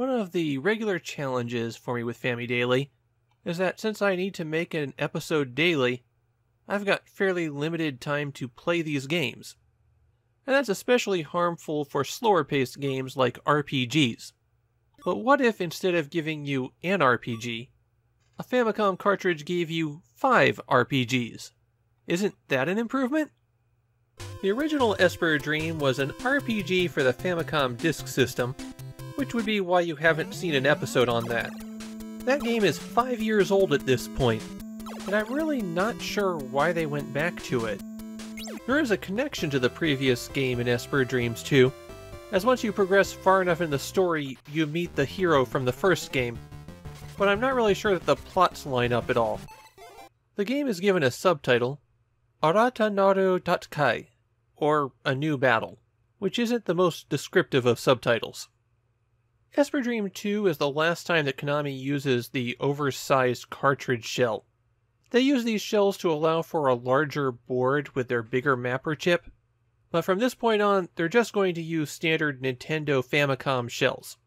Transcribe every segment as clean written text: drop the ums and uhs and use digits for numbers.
One of the regular challenges for me with Famidaily is that since I need to make an episode daily, I've got fairly limited time to play these games. And that's especially harmful for slower-paced games like RPGs. But what if instead of giving you an RPG, a Famicom cartridge gave you 5 RPGs? Isn't that an improvement? The original Esper Dream was an RPG for the Famicom disk system, which would be why you haven't seen an episode on that. That game is 5 years old at this point, and I'm really not sure why they went back to it. There is a connection to the previous game in Esper Dreams 2, as once you progress far enough in the story, you meet the hero from the first game, but I'm not really sure that the plots line up at all. The game is given a subtitle, Arata Naru Tatkai, or A New Battle, which isn't the most descriptive of subtitles. Esper Dream 2 is the last time that Konami uses the oversized cartridge shell. They use these shells to allow for a larger board with their bigger mapper chip, but from this point on, they're just going to use standard Nintendo Famicom shells.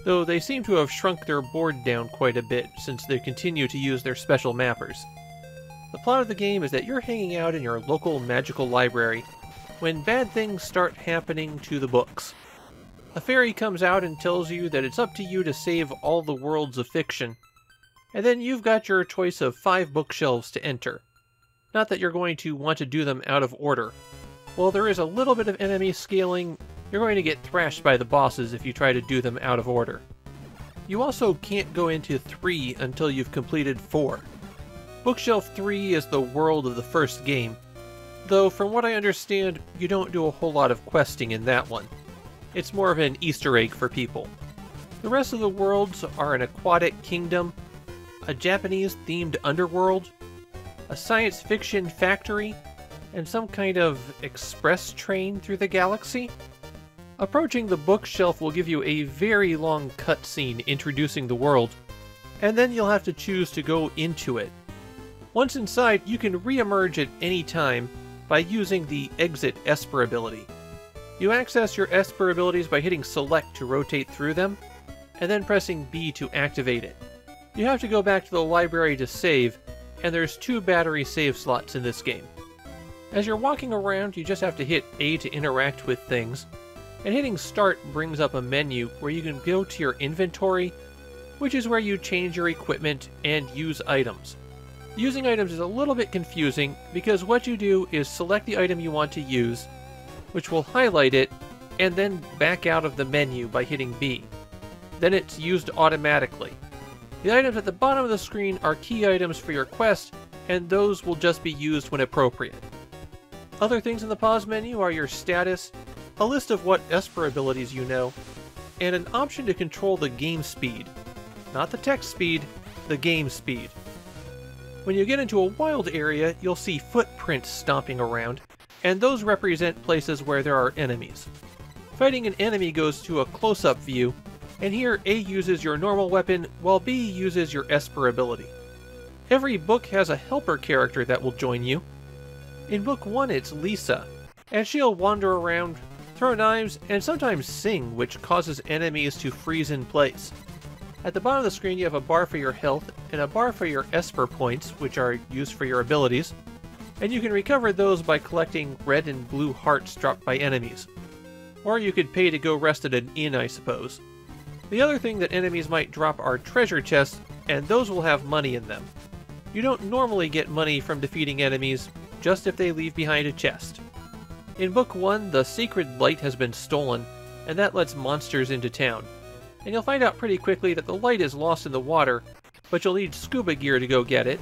Though they seem to have shrunk their board down quite a bit since they continue to use their special mappers. The plot of the game is that you're hanging out in your local magical library when bad things start happening to the books. A fairy comes out and tells you that it's up to you to save all the worlds of fiction, and then you've got your choice of 5 bookshelves to enter. Not that you're going to want to do them out of order. While there is a little bit of enemy scaling, you're going to get thrashed by the bosses if you try to do them out of order. You also can't go into 3 until you've completed 4. Bookshelf 3 is the world of the first game, though from what I understand, you don't do a whole lot of questing in that one. It's more of an Easter egg for people. The rest of the worlds are an aquatic kingdom, a Japanese-themed underworld, a science fiction factory, and some kind of express train through the galaxy. Approaching the bookshelf will give you a very long cutscene introducing the world, and then you'll have to choose to go into it. Once inside, you can re-emerge at any time by using the Exit Esper ability. You access your Esper abilities by hitting Select to rotate through them, and then pressing B to activate it. You have to go back to the library to save, and there's 2 battery save slots in this game. As you're walking around, you just have to hit A to interact with things, and hitting Start brings up a menu where you can go to your inventory, which is where you change your equipment and use items. Using items is a little bit confusing because what you do is select the item you want to use, which will highlight it, and then back out of the menu by hitting B. Then it's used automatically. The items at the bottom of the screen are key items for your quest, and those will just be used when appropriate. Other things in the pause menu are your status, a list of what Esper abilities you know, and an option to control the game speed. Not the text speed, the game speed. When you get into a wild area, you'll see footprints stomping around, and those represent places where there are enemies. Fighting an enemy goes to a close-up view, and here A uses your normal weapon while B uses your Esper ability. Every book has a helper character that will join you. In book 1 it's Lisa, and she'll wander around, throw knives, and sometimes sing, which causes enemies to freeze in place. At the bottom of the screen you have a bar for your health, and a bar for your Esper points, which are used for your abilities, and you can recover those by collecting red and blue hearts dropped by enemies. Or you could pay to go rest at an inn, I suppose. The other thing that enemies might drop are treasure chests, and those will have money in them. You don't normally get money from defeating enemies, just if they leave behind a chest. In Book 1, the sacred light has been stolen, and that lets monsters into town. And you'll find out pretty quickly that the light is lost in the water, but you'll need scuba gear to go get it.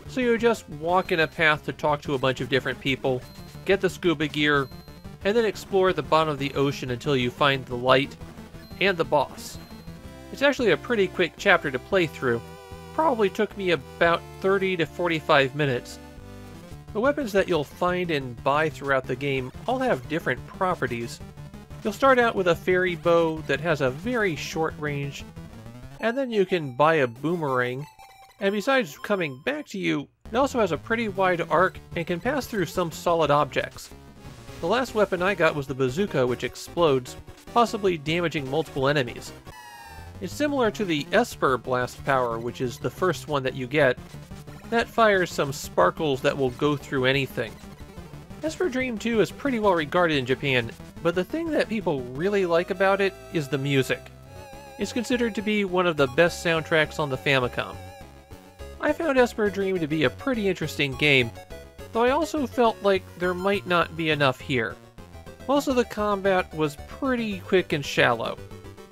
So you just walk in a path to talk to a bunch of different people, get the scuba gear, and then explore the bottom of the ocean until you find the light and the boss. It's actually a pretty quick chapter to play through. Probably took me about 30 to 45 minutes. The weapons that you'll find and buy throughout the game all have different properties. You'll start out with a fairy bow that has a very short range, and then you can buy a boomerang, and besides coming back to you, it also has a pretty wide arc and can pass through some solid objects. The last weapon I got was the bazooka, which explodes, possibly damaging multiple enemies. It's similar to the Esper blast power, which is the first one that you get. That fires some sparkles that will go through anything. Esper Dream 2 is pretty well regarded in Japan, but the thing that people really like about it is the music. It's considered to be one of the best soundtracks on the Famicom. I found Esper Dream to be a pretty interesting game, though I also felt like there might not be enough here. Most of the combat was pretty quick and shallow,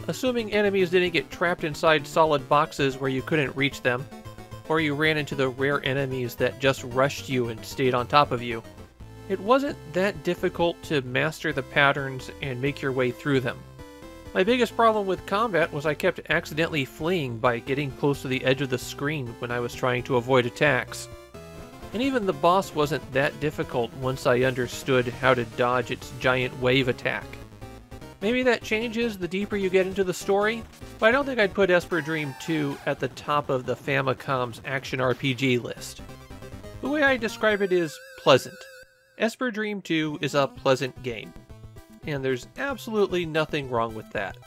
assuming enemies didn't get trapped inside solid boxes where you couldn't reach them, or you ran into the rare enemies that just rushed you and stayed on top of you. It wasn't that difficult to master the patterns and make your way through them. My biggest problem with combat was I kept accidentally fleeing by getting close to the edge of the screen when I was trying to avoid attacks. And even the boss wasn't that difficult once I understood how to dodge its giant wave attack. Maybe that changes the deeper you get into the story, but I don't think I'd put Esper Dream 2 at the top of the Famicom's action RPG list. The way I describe it is pleasant. Esper Dream 2 is a pleasant game, and there's absolutely nothing wrong with that.